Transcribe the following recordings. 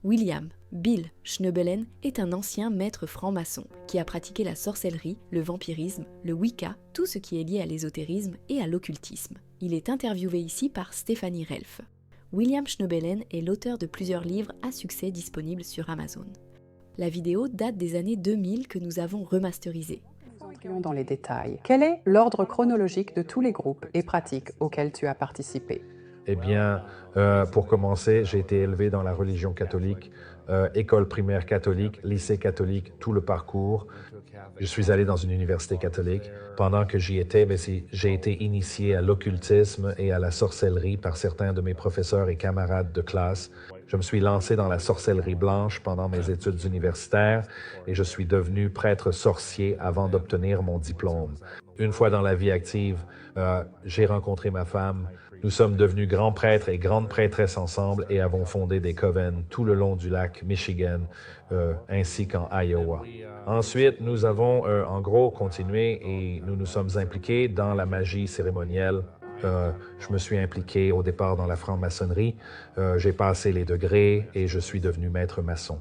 William Bill Schneebelen est un ancien maître franc-maçon qui a pratiqué la sorcellerie, le vampirisme, le Wicca, tout ce qui est lié à l'ésotérisme et à l'occultisme. Il est interviewé ici par Stéphanie Relf. William Schneebelen est l'auteur de plusieurs livres à succès disponibles sur Amazon. La vidéo date des années 2000 que nous avons remasterisée. Entrons dans les détails. Quel est l'ordre chronologique de tous les groupes et pratiques auxquels tu as participé? Eh bien, pour commencer, j'ai été élevé dans la religion catholique, école primaire catholique, lycée catholique, tout le parcours. Je suis allé dans une université catholique. Pendant que j'y étais, j'ai été initié à l'occultisme et à la sorcellerie par certains de mes professeurs et camarades de classe. Je me suis lancé dans la sorcellerie blanche pendant mes études universitaires et je suis devenu prêtre sorcier avant d'obtenir mon diplôme. Une fois dans la vie active, j'ai rencontré ma femme. Nous sommes devenus grands prêtres et grandes prêtresses ensemble et avons fondé des covens tout le long du lac Michigan ainsi qu'en Iowa. Ensuite, nous avons en gros continué et nous nous sommes impliqués dans la magie cérémonielle. Je me suis impliqué au départ dans la franc-maçonnerie. J'ai passé les degrés et je suis devenu maître maçon.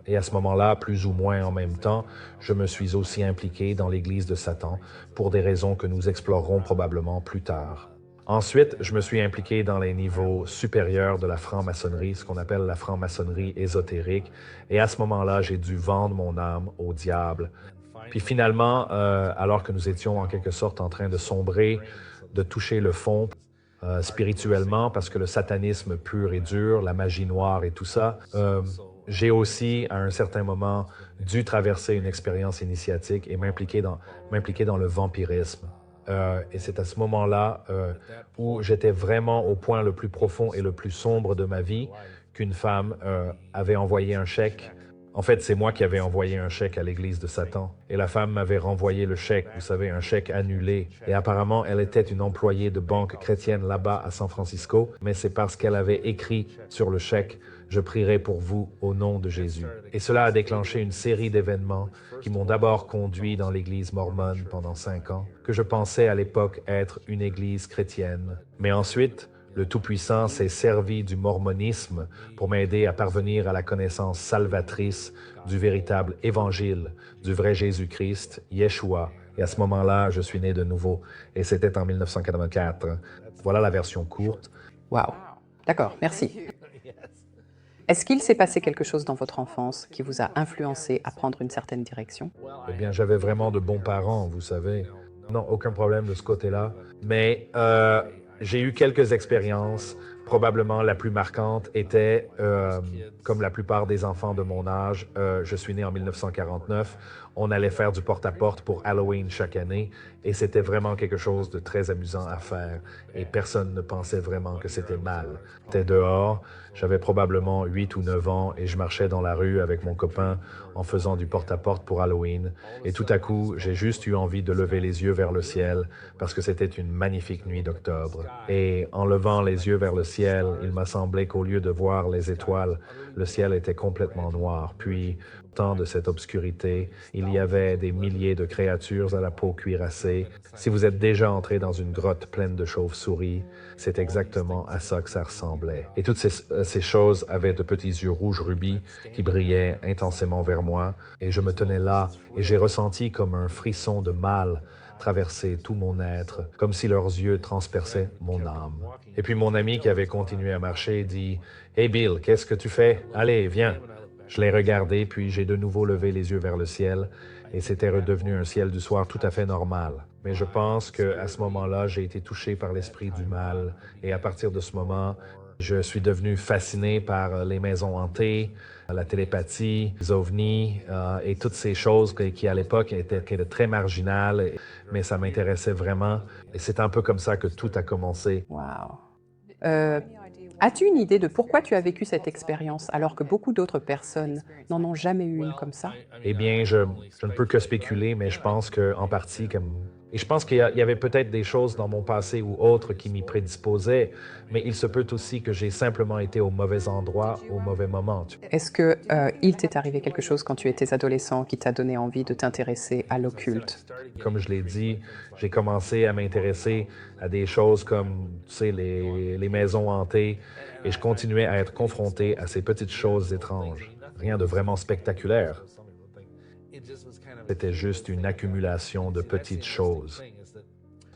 Et à ce moment-là, plus ou moins en même temps, je me suis aussi impliqué dans l'Église de Satan pour des raisons que nous explorerons probablement plus tard. Ensuite, je me suis impliqué dans les niveaux supérieurs de la franc-maçonnerie, ce qu'on appelle la franc-maçonnerie ésotérique. Et à ce moment-là, j'ai dû vendre mon âme au diable. Puis finalement, alors que nous étions en quelque sorte en train de sombrer, de toucher le fond spirituellement, parce que le satanisme pur et dur, la magie noire et tout ça, j'ai aussi, à un certain moment, dû traverser une expérience initiatique et m'impliquer dans le vampirisme. Et c'est à ce moment-là où j'étais vraiment au point le plus profond et le plus sombre de ma vie qu'une femme avait envoyé un chèque. En fait, c'est moi qui avais envoyé un chèque à l'église de Satan. Et la femme m'avait renvoyé le chèque, vous savez, un chèque annulé. Et apparemment, elle était une employée de banque chrétienne là-bas à San Francisco, mais c'est parce qu'elle avait écrit sur le chèque « Je prierai pour vous au nom de Jésus ». Et cela a déclenché une série d'événements qui m'ont d'abord conduit dans l'église mormone pendant 5 ans, que je pensais à l'époque être une église chrétienne. Mais ensuite, le Tout-Puissant s'est servi du mormonisme pour m'aider à parvenir à la connaissance salvatrice du véritable évangile, du vrai Jésus-Christ, Yeshua. Et à ce moment-là, je suis né de nouveau. Et c'était en 1984. Voilà la version courte. Wow. D'accord, merci. Est-ce qu'il s'est passé quelque chose dans votre enfance qui vous a influencé à prendre une certaine direction? Eh bien, j'avais vraiment de bons parents, vous savez. Non, aucun problème de ce côté-là. Mais j'ai eu quelques expériences. Probablement la plus marquante était, comme la plupart des enfants de mon âge, je suis né en 1949, on allait faire du porte-à-porte pour Halloween chaque année et c'était vraiment quelque chose de très amusant à faire et personne ne pensait vraiment que c'était mal. J'étais dehors, j'avais probablement 8 ou 9 ans et je marchais dans la rue avec mon copain en faisant du porte-à-porte pour Halloween et tout à coup, j'ai juste eu envie de lever les yeux vers le ciel parce que c'était une magnifique nuit d'octobre. Et en levant les yeux vers le ciel, il m'a semblé qu'au lieu de voir les étoiles, le ciel était complètement noir. Puis, au temps de cette obscurité, il y avait des milliers de créatures à la peau cuirassée. Si vous êtes déjà entré dans une grotte pleine de chauves-souris, c'est exactement à ça que ça ressemblait. Et toutes ces choses avaient de petits yeux rouges rubis qui brillaient intensément vers moi. Et je me tenais là et j'ai ressenti comme un frisson de mal traverser tout mon être, comme si leurs yeux transperçaient mon âme. Et puis mon ami qui avait continué à marcher dit « Hey Bill, qu'est-ce que tu fais? Allez, viens !» Je l'ai regardé, puis j'ai de nouveau levé les yeux vers le ciel, et c'était redevenu un ciel du soir tout à fait normal. Mais je pense qu'à ce moment-là, j'ai été touché par l'esprit du mal, et à partir de ce moment, je suis devenu fasciné par les maisons hantées, la télépathie, les ovnis et toutes ces choses qui à l'époque étaient très marginales, mais ça m'intéressait vraiment. Et c'est un peu comme ça que tout a commencé. Wow. As-tu une idée de pourquoi tu as vécu cette expérience alors que beaucoup d'autres personnes n'en ont jamais eu une comme ça? Eh bien, je ne peux que spéculer, mais je pense qu'en partie, comme Et je pense qu'il y avait peut-être des choses dans mon passé ou autres qui m'y prédisposaient, mais il se peut aussi que j'ai simplement été au mauvais endroit, au mauvais moment. Est-ce que il t'est arrivé quelque chose quand tu étais adolescent qui t'a donné envie de t'intéresser à l'occulte? Comme je l'ai dit, j'ai commencé à m'intéresser à des choses comme, tu sais, les maisons hantées, et je continuais à être confronté à ces petites choses étranges. Rien de vraiment spectaculaire. C'était juste une accumulation de petites choses.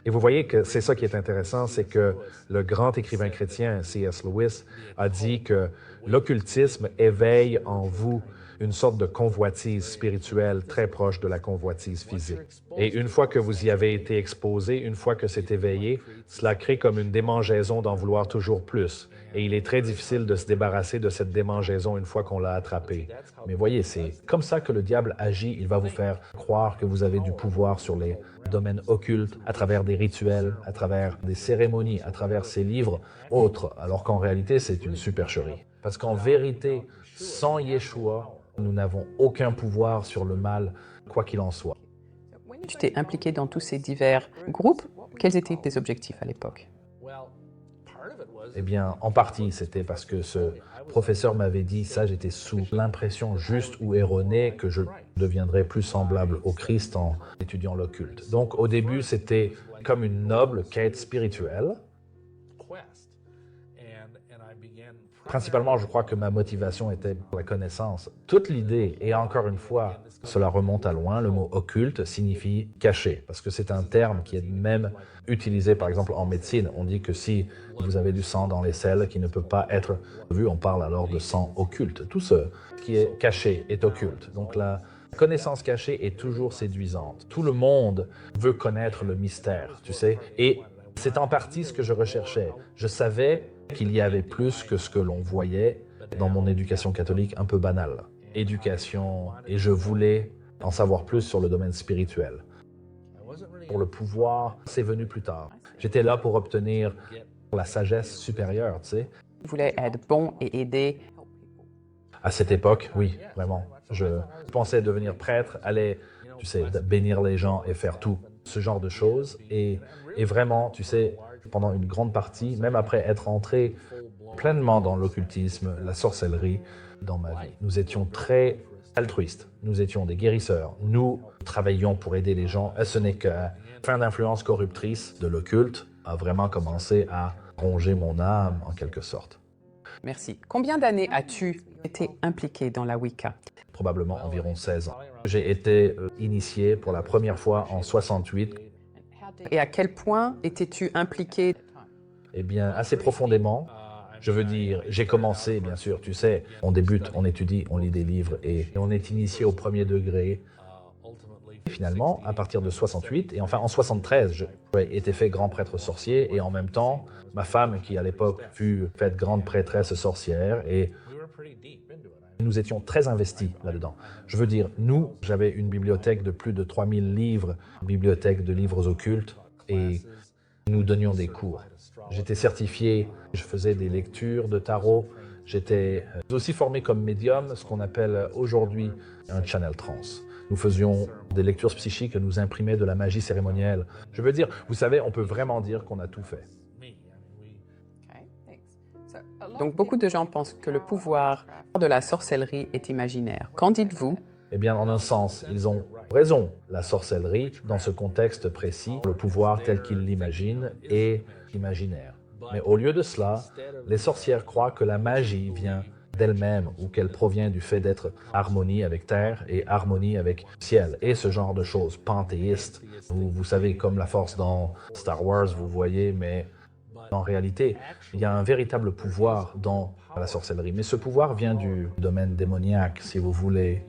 Et vous voyez que c'est ça qui est intéressant, c'est que le grand écrivain chrétien C.S. Lewis a dit que l'occultisme éveille en vous une sorte de convoitise spirituelle très proche de la convoitise physique. Et une fois que vous y avez été exposé, une fois que c'est éveillé, cela crée comme une démangeaison d'en vouloir toujours plus. Et il est très difficile de se débarrasser de cette démangeaison une fois qu'on l'a attrapée. Mais voyez, c'est comme ça que le diable agit. Il va vous faire croire que vous avez du pouvoir sur les domaines occultes, à travers des rituels, à travers des cérémonies, à travers ces livres autres, alors qu'en réalité, c'est une supercherie. Parce qu'en vérité, sans Yeshua, nous n'avons aucun pouvoir sur le mal, quoi qu'il en soit. Tu t'es impliqué dans tous ces divers groupes. Quels étaient tes objectifs à l'époque? Eh bien, en partie, c'était parce que ce professeur m'avait dit ça, j'étais sous l'impression juste ou erronée que je deviendrais plus semblable au Christ en étudiant l'occulte. Donc, au début, c'était comme une noble quête spirituelle. Principalement, je crois que ma motivation était la connaissance. Toute l'idée, et encore une fois, cela remonte à loin, le mot occulte signifie caché, parce que c'est un terme qui est même utilisé, par exemple, en médecine. On dit que si vous avez du sang dans les selles qui ne peut pas être vu, on parle alors de sang occulte. Tout ce qui est caché est occulte. Donc la connaissance cachée est toujours séduisante. Tout le monde veut connaître le mystère, tu sais, et c'est en partie ce que je recherchais. Je savais qu'il y avait plus que ce que l'on voyait dans mon éducation catholique un peu banale. Éducation, et je voulais en savoir plus sur le domaine spirituel. Pour le pouvoir, c'est venu plus tard. J'étais là pour obtenir la sagesse supérieure, tu sais. Tu voulais être bon et aider. À cette époque, oui, vraiment. Je pensais devenir prêtre, aller, tu sais, bénir les gens et faire tout ce genre de choses. Et vraiment, tu sais, pendant une grande partie, même après être entré pleinement dans l'occultisme, la sorcellerie dans ma vie, nous étions très altruistes. Nous étions des guérisseurs. Nous travaillions pour aider les gens. Et ce n'est que la fin d'influence corruptrice de l'occulte a vraiment commencé à ronger mon âme, en quelque sorte. Merci. Combien d'années as-tu été impliqué dans la Wicca? Probablement environ 16 ans. J'ai été initié pour la première fois en 68. Et à quel point étais-tu impliqué? Eh bien, assez profondément. Je veux dire, j'ai commencé, bien sûr, tu sais, on débute, on étudie, on lit des livres et on est initié au premier degré. Et finalement, à partir de 68, et enfin en 73, j'ai été fait grand prêtre sorcier et en même temps, ma femme, qui à l'époque fut faite grande prêtresse sorcière, et nous étions très investis là-dedans. Je veux dire, nous, j'avais une bibliothèque de plus de 3000 livres, une bibliothèque de livres occultes, et nous donnions des cours. J'étais certifié, je faisais des lectures de tarot, j'étais aussi formé comme médium, ce qu'on appelle aujourd'hui un channel trans. Nous faisions des lectures psychiques, nous imprimions de la magie cérémonielle. Je veux dire, vous savez, on peut vraiment dire qu'on a tout fait. Donc beaucoup de gens pensent que le pouvoir de la sorcellerie est imaginaire. Qu'en dites-vous? Eh bien, en un sens, ils ont raison. La sorcellerie, dans ce contexte précis, le pouvoir tel qu'ils l'imaginent est imaginaire. Mais au lieu de cela, les sorcières croient que la magie vient d'elle-même ou qu'elle provient du fait d'être harmonie avec terre et harmonie avec ciel et ce genre de choses panthéistes. Vous savez, comme la force dans Star Wars, vous voyez, mais en réalité, il y a un véritable pouvoir dans la sorcellerie. Mais ce pouvoir vient du domaine démoniaque, si vous voulez.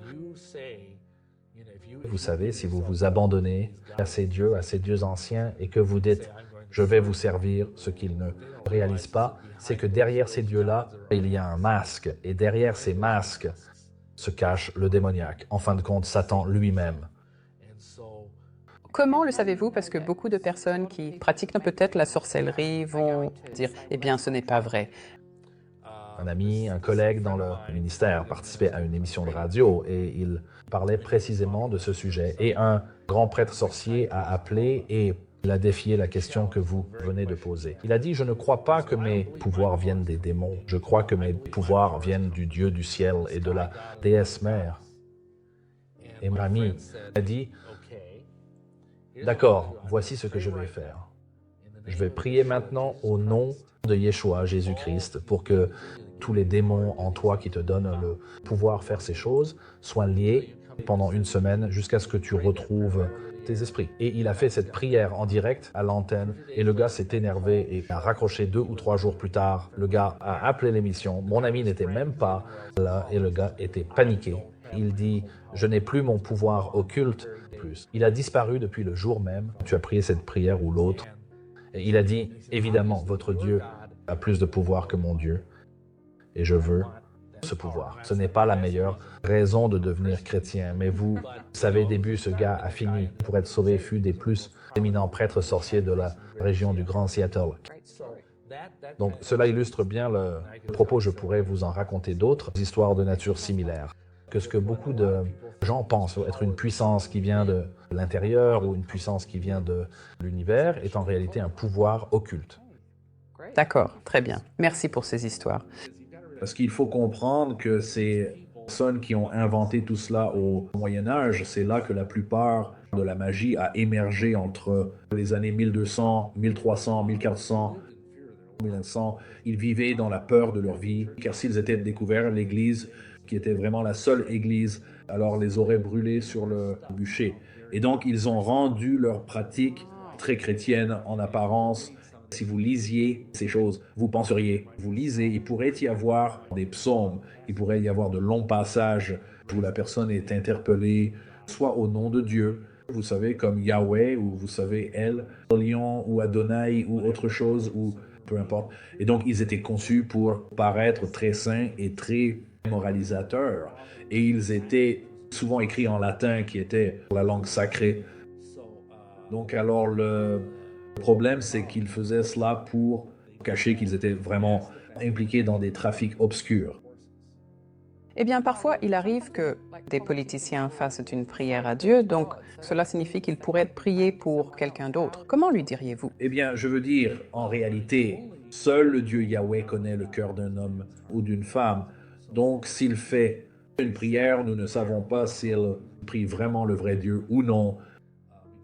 Vous savez, si vous vous abandonnez à ces dieux anciens, et que vous dites « je vais vous servir », ce qu'ils ne réalisent pas, c'est que derrière ces dieux-là, il y a un masque. Et derrière ces masques se cache le démoniaque. En fin de compte, Satan lui-même. Comment le savez-vous? Parce que beaucoup de personnes qui pratiquent peut-être la sorcellerie vont dire « eh bien, ce n'est pas vrai ». un ami, un collègue dans le ministère participait à une émission de radio et il parlait précisément de ce sujet. Et un grand prêtre sorcier a appelé et il a défié la question que vous venez de poser. Il a dit, je ne crois pas que mes pouvoirs viennent des démons. Je crois que mes pouvoirs viennent du Dieu du ciel et de la déesse mère. Et mon ami a dit, d'accord, voici ce que je vais faire. Je vais prier maintenant au nom de Yeshua, Jésus-Christ, pour que tous les démons en toi qui te donnent le pouvoir de faire ces choses soient liés pendant une semaine jusqu'à ce que tu retrouves tes esprits. Et il a fait cette prière en direct à l'antenne et le gars s'est énervé et a raccroché 2 ou 3 jours plus tard. Le gars a appelé l'émission. Mon ami n'était même pas là et le gars était paniqué. Il dit, je n'ai plus mon pouvoir occulte plus. Il a disparu depuis le jour même. Tu as prié cette prière ou l'autre. Et il a dit, évidemment, votre Dieu a plus de pouvoir que mon Dieu et je veux ce pouvoir. Ce n'est pas la meilleure raison de devenir chrétien, mais vous savez, début, ce gars a fini pour être sauvé, fut des plus éminents prêtres sorciers de la région du Grand Seattle. Donc, cela illustre bien le propos. Je pourrais vous en raconter d'autres histoires de nature similaire. Que ce que beaucoup de gens pensent être une puissance qui vient de l'intérieur ou une puissance qui vient de l'univers est en réalité un pouvoir occulte. D'accord, très bien. Merci pour ces histoires. Parce qu'il faut comprendre que ces personnes qui ont inventé tout cela au Moyen Âge, c'est là que la plupart de la magie a émergé entre les années 1200, 1300, 1400, 1900. Ils vivaient dans la peur de leur vie, car s'ils étaient découverts, l'Église, qui était vraiment la seule Église, alors les aurait brûlés sur le bûcher. Et donc, ils ont rendu leur pratique très chrétienne en apparence. Si vous lisiez ces choses, vous penseriez, vous lisez, il pourrait y avoir des psaumes, il pourrait y avoir de longs passages où la personne est interpellée, soit au nom de Dieu, vous savez, comme Yahweh, ou vous savez, El, Lion, ou Adonai, ou autre chose, ou peu importe. Et donc, ils étaient conçus pour paraître très saints et très moralisateurs. Et ils étaient souvent écrits en latin, qui était la langue sacrée. Donc, alors, le problème, c'est qu'ils faisaient cela pour cacher qu'ils étaient vraiment impliqués dans des trafics obscurs. Eh bien, parfois, il arrive que des politiciens fassent une prière à Dieu, donc cela signifie qu'il pourrait être prié pour quelqu'un d'autre. Comment lui diriez-vous? Eh bien, je veux dire, en réalité, seul le Dieu Yahweh connaît le cœur d'un homme ou d'une femme. Donc, s'il fait une prière, nous ne savons pas s'il prie vraiment le vrai Dieu ou non.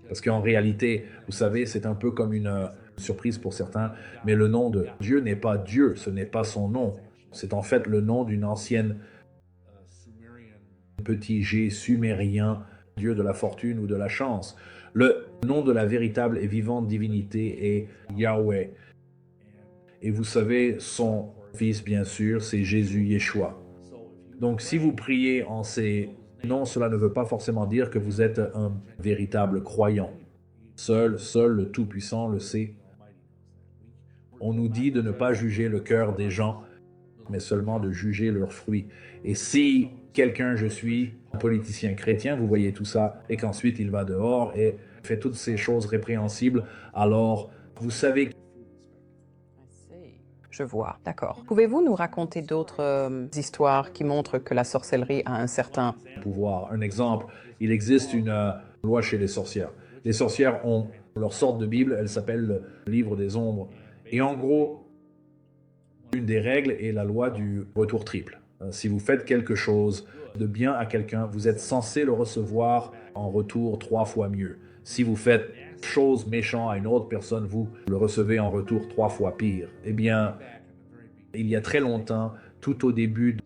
Parce qu'en réalité, vous savez, c'est un peu comme une surprise pour certains, mais le nom de Dieu n'est pas Dieu, ce n'est pas son nom. C'est en fait le nom d'une ancienne petit G sumérien, Dieu de la fortune ou de la chance. Le nom de la véritable et vivante divinité est Yahweh. Et vous savez, son fils, bien sûr, c'est Jésus Yeshua. Donc, si vous priez en ces noms, cela ne veut pas forcément dire que vous êtes un véritable croyant. Seul le Tout-Puissant le sait. On nous dit de ne pas juger le cœur des gens, mais seulement de juger leurs fruits. Et si quelqu'un, je suis un politicien chrétien, vous voyez tout ça, et qu'ensuite il va dehors et fait toutes ces choses répréhensibles, alors vous savez. Je vois, d'accord. Pouvez-vous nous raconter d'autres histoires qui montrent que la sorcellerie a un certain pouvoir. Un exemple, il existe une loi chez les sorcières. Les sorcières ont leur sorte de Bible, elle s'appelle le Livre des Ombres. Et en gros, une des règles est la loi du retour triple. Si vous faites quelque chose de bien à quelqu'un, vous êtes censé le recevoir en retour 3 fois mieux. Si vous faites chose méchante à une autre personne, vous le recevez en retour 3 fois pire. Eh bien, il y a très longtemps, tout au début,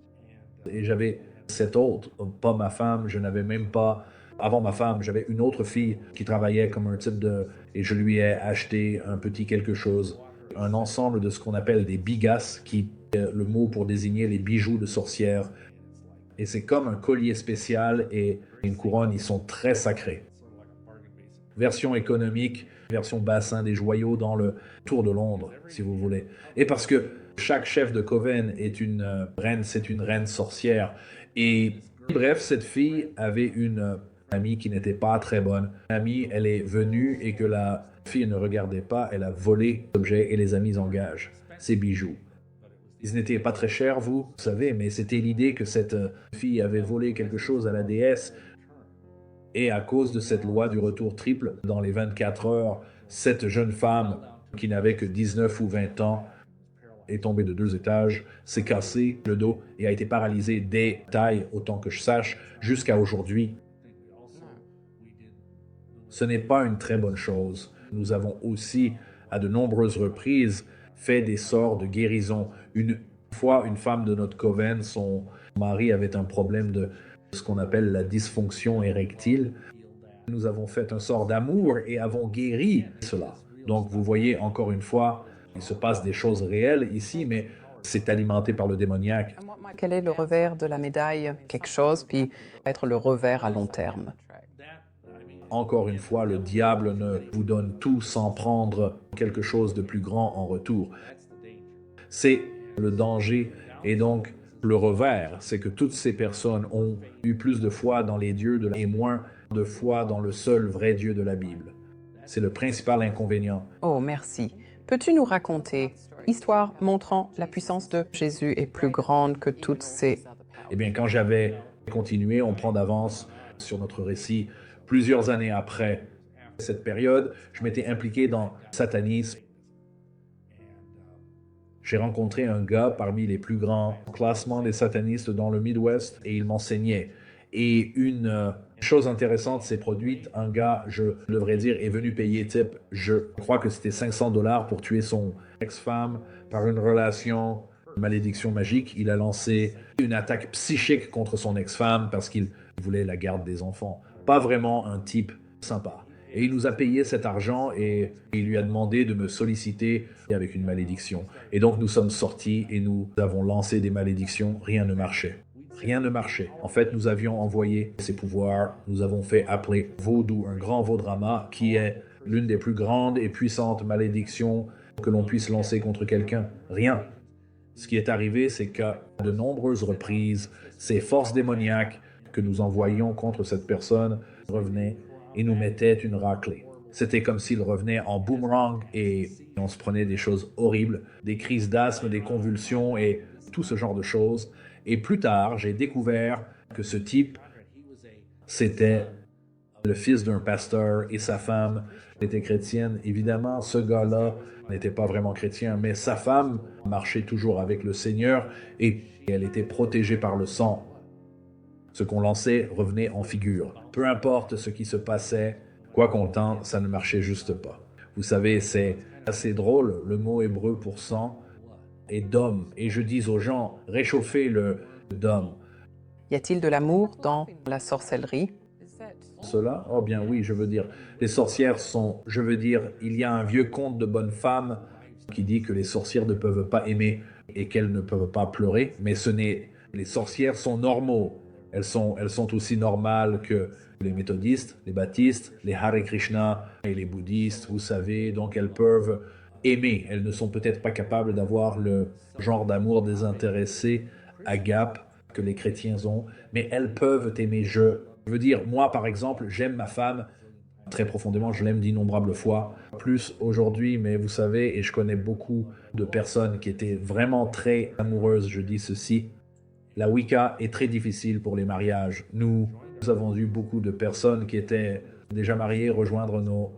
et j'avais cette autre, pas ma femme, je n'avais même pas, avant ma femme, j'avais une autre fille qui travaillait comme un type de, et je lui ai acheté un petit quelque chose, un ensemble de ce qu'on appelle des bigas, qui est le mot pour désigner les bijoux de sorcière. Et c'est comme un collier spécial et une couronne, ils sont très sacrés. Version économique, version bassin des joyaux dans le Tour de Londres, si vous voulez. Et parce que chaque chef de coven est une reine, c'est une reine sorcière. Et bref, cette fille avait une amie qui n'était pas très bonne. L'amie, elle est venue et que la fille ne regardait pas, elle a volé l'objet et les a mis en gage, ses bijoux. Ils n'étaient pas très chers, vous savez, mais c'était l'idée que cette fille avait volé quelque chose à la déesse. Et à cause de cette loi du retour triple, dans les 24 heures, cette jeune femme qui n'avait que 19 ou 20 ans est tombée de 2 étages, s'est cassé le dos et a été paralysée des tailles, autant que je sache, jusqu'à aujourd'hui. Ce n'est pas une très bonne chose. Nous avons aussi, à de nombreuses reprises, fait des sorts de guérison. Une fois, une femme de notre coven, son mari avait un problème de ce qu'on appelle la dysfonction érectile. Nous avons fait un sort d'amour et avons guéri cela. Donc vous voyez, encore une fois, il se passe des choses réelles ici, mais c'est alimenté par le démoniaque. Quel est le revers de la médaille? Quelque chose, puis être le revers à long terme. Encore une fois, le diable ne vous donne tout sans prendre quelque chose de plus grand en retour. C'est le danger. Et donc, le revers, c'est que toutes ces personnes ont eu plus de foi dans les dieux et moins de foi dans le seul vrai Dieu de la Bible. C'est le principal inconvénient. Oh, merci. Peux-tu nous raconter histoire montrant la puissance de Jésus est plus grande que toutes ces... Eh bien, quand j'avais continué, on prend d'avance sur notre récit. Plusieurs années après cette période, je m'étais impliqué dans le satanisme. J'ai rencontré un gars parmi les plus grands classements des satanistes dans le Midwest et il m'enseignait. Et une chose intéressante s'est produite. Un gars, je devrais dire, est venu payer type, je crois que c'était $500 pour tuer son ex-femme par une relation, une malédiction magique. Il a lancé une attaque psychique contre son ex-femme parce qu'il voulait la garde des enfants. Pas vraiment un type sympa. Et il nous a payé cet argent et il lui a demandé de me solliciter avec une malédiction. Et donc nous sommes sortis et nous avons lancé des malédictions. Rien ne marchait. Rien ne marchait. En fait, nous avions envoyé ces pouvoirs. Nous avons fait appeler Vaudou, un grand Vaudrama, qui est l'une des plus grandes et puissantes malédictions que l'on puisse lancer contre quelqu'un. Rien. Ce qui est arrivé, c'est qu'à de nombreuses reprises, ces forces démoniaques que nous envoyions contre cette personne revenaient et nous mettaient une raclée. C'était comme s'ils revenaient en boomerang et on se prenait des choses horribles, des crises d'asthme, des convulsions et tout ce genre de choses. Et plus tard, j'ai découvert que ce type, c'était le fils d'un pasteur et sa femme était chrétienne. Évidemment, ce gars-là n'était pas vraiment chrétien, mais sa femme marchait toujours avec le Seigneur et elle était protégée par le sang. Ce qu'on lançait revenait en figure. Peu importe ce qui se passait, quoi qu'on tente, ça ne marchait juste pas. Vous savez, c'est assez drôle, le mot hébreu pour sang est d'homme. Et je dis aux gens, réchauffez le d'homme. Y a-t-il de l'amour dans la sorcellerie? Cela? Oh bien oui, je veux dire, les sorcières sont, je veux dire, il y a un vieux conte de bonne femme qui dit que les sorcières ne peuvent pas aimer et qu'elles ne peuvent pas pleurer, mais les sorcières sont normaux. Elles sont aussi normales que les méthodistes, les baptistes, les Hare Krishna et les bouddhistes, vous savez, donc elles peuvent aimer. Elles ne sont peut-être pas capables d'avoir le genre d'amour désintéressé, agape, que les chrétiens ont, mais elles peuvent aimer. Je veux dire, moi par exemple, j'aime ma femme très profondément, je l'aime d'innombrables fois, plus aujourd'hui, mais vous savez, et je connais beaucoup de personnes qui étaient vraiment très amoureuses, je dis ceci, la Wicca est très difficile pour les mariages. Nous avons eu beaucoup de personnes qui étaient déjà mariées rejoindre nos...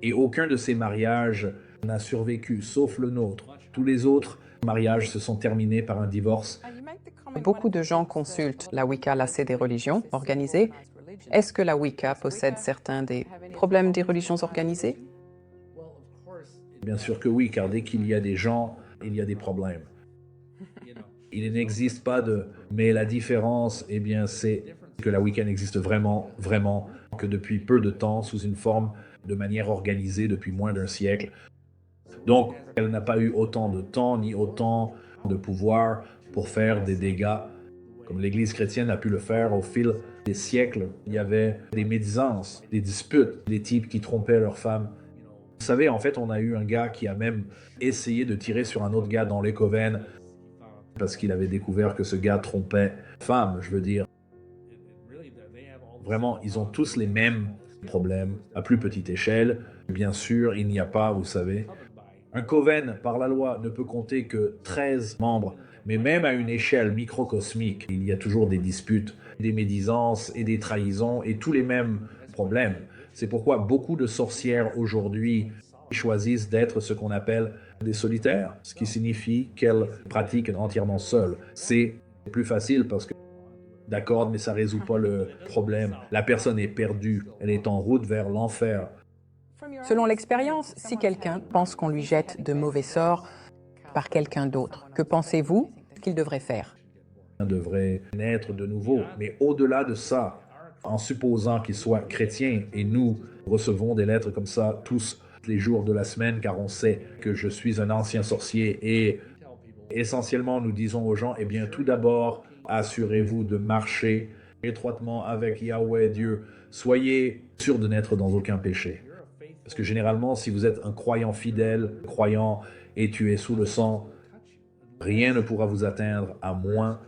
Et aucun de ces mariages n'a survécu, sauf le nôtre. Tous les autres mariages se sont terminés par un divorce. Beaucoup de gens consultent la Wicca, la c'est des religions organisées. Est-ce que la Wicca possède certains des problèmes des religions organisées? Bien sûr que oui, car dès qu'il y a des gens, il y a des problèmes. Il n'existe pas de... Mais la différence, eh bien, c'est que la Wicca n'existe vraiment, vraiment que depuis peu de temps, sous une forme de manière organisée depuis moins d'un siècle. Donc, elle n'a pas eu autant de temps ni autant de pouvoir pour faire des dégâts comme l'Église chrétienne a pu le faire au fil des siècles. Il y avait des médisances, des disputes, des types qui trompaient leurs femmes. Vous savez, en fait, on a eu un gars qui a même essayé de tirer sur un autre gars dans les coven parce qu'il avait découvert que ce gars trompait femme, je veux dire. Vraiment, ils ont tous les mêmes problèmes, à plus petite échelle. Bien sûr, il n'y a pas, vous savez, un coven, par la loi, ne peut compter que 13 membres, Mais même à une échelle microcosmique, il y a toujours des disputes, des médisances et des trahisons et tous les mêmes problèmes. C'est pourquoi beaucoup de sorcières aujourd'hui choisissent d'être ce qu'on appelle des solitaires, ce qui signifie qu'elles pratiquent entièrement seules. C'est plus facile parce que, d'accord, mais ça ne résout pas le problème. La personne est perdue, elle est en route vers l'enfer. Selon l'expérience, si quelqu'un pense qu'on lui jette de mauvais sorts par quelqu'un d'autre, que pensez-vous qu'il devrait faire? On devrait naître de nouveau. Mais au-delà de ça, en supposant qu'il soit chrétien, et nous recevons des lettres comme ça tous les jours de la semaine, car on sait que je suis un ancien sorcier, et essentiellement nous disons aux gens, eh bien tout d'abord, assurez-vous de marcher étroitement avec Yahweh Dieu. Soyez sûr de n'être dans aucun péché. Parce que généralement, si vous êtes un croyant fidèle, croyant et tu es sous le sang, rien ne pourra vous atteindre à moins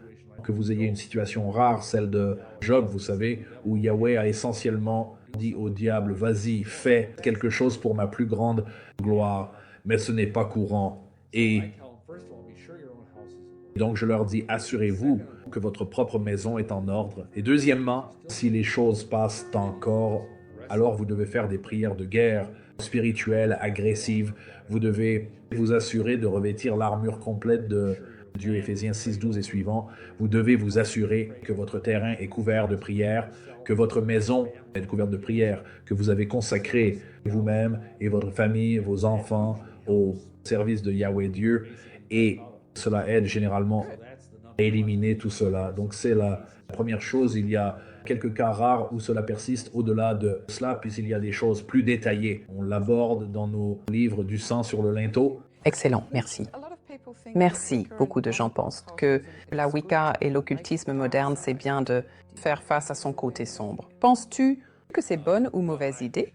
que vous ayez une situation rare, celle de Job, vous savez, où Yahweh a essentiellement dit au diable, vas-y, fais quelque chose pour ma plus grande gloire, mais ce n'est pas courant. Et donc je leur dis, assurez-vous que votre propre maison est en ordre. Et deuxièmement, si les choses passent encore, alors vous devez faire des prières de guerre spirituelles, agressives. Vous devez vous assurer de revêtir l'armure complète de Dieu, Éphésiens 6, 12 et suivants. Vous devez vous assurer que votre terrain est couvert de prières, que votre maison est couverte de prières, que vous avez consacré vous-même et votre famille, vos enfants au service de Yahweh Dieu. Et cela aide généralement à éliminer tout cela. Donc c'est la première chose. Il y a quelques cas rares où cela persiste au-delà de cela, puisqu'il y a des choses plus détaillées. On l'aborde dans nos livres du sang sur le linteau. Excellent, merci. Merci. Beaucoup de gens pensent que la Wicca et l'occultisme moderne, c'est bien de faire face à son côté sombre. Penses-tu que c'est bonne ou mauvaise idée?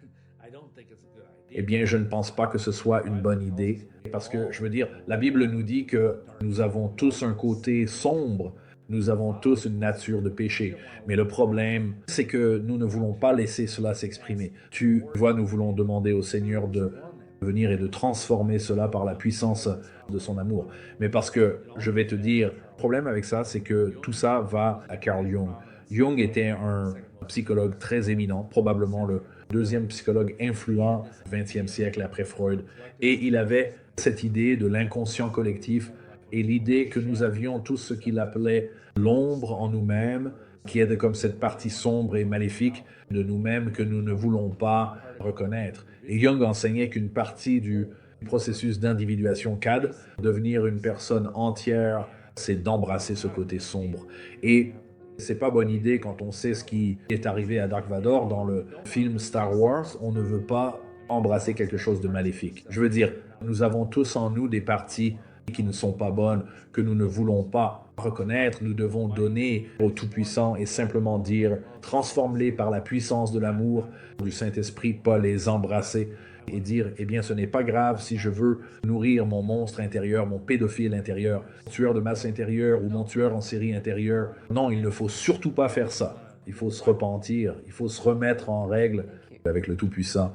Eh bien, je ne pense pas que ce soit une bonne idée, parce que, je veux dire, la Bible nous dit que nous avons tous un côté sombre, nous avons tous une nature de péché. Mais le problème, c'est que nous ne voulons pas laisser cela s'exprimer. Tu vois, nous voulons demander au Seigneur de venir et de transformer cela par la puissance de son amour. Mais parce que, je vais te dire, le problème avec ça, c'est que tout ça va à Carl Jung. Jung était un psychologue très éminent, probablement le deuxième psychologue influent du 20e siècle après Freud. Et il avait cette idée de l'inconscient collectif et l'idée que nous avions tout ce qu'il appelait l'ombre en nous-mêmes, qui est comme cette partie sombre et maléfique de nous-mêmes que nous ne voulons pas reconnaître. Et Jung enseignait qu'une partie du processus d'individuation CAD, devenir une personne entière, c'est d'embrasser ce côté sombre. Et c'est pas bonne idée quand on sait ce qui est arrivé à Dark Vador dans le film Star Wars. On ne veut pas embrasser quelque chose de maléfique. Je veux dire, nous avons tous en nous des parties qui ne sont pas bonnes, que nous ne voulons pas reconnaître. Nous devons donner au Tout-Puissant et simplement dire, transforme-les par la puissance de l'amour du Saint-Esprit, pas les embrasser et dire, eh bien, ce n'est pas grave si je veux nourrir mon monstre intérieur, mon pédophile intérieur, mon tueur de masse intérieur ou mon tueur en série intérieur. Non, il ne faut surtout pas faire ça. Il faut se repentir, il faut se remettre en règle avec le Tout-Puissant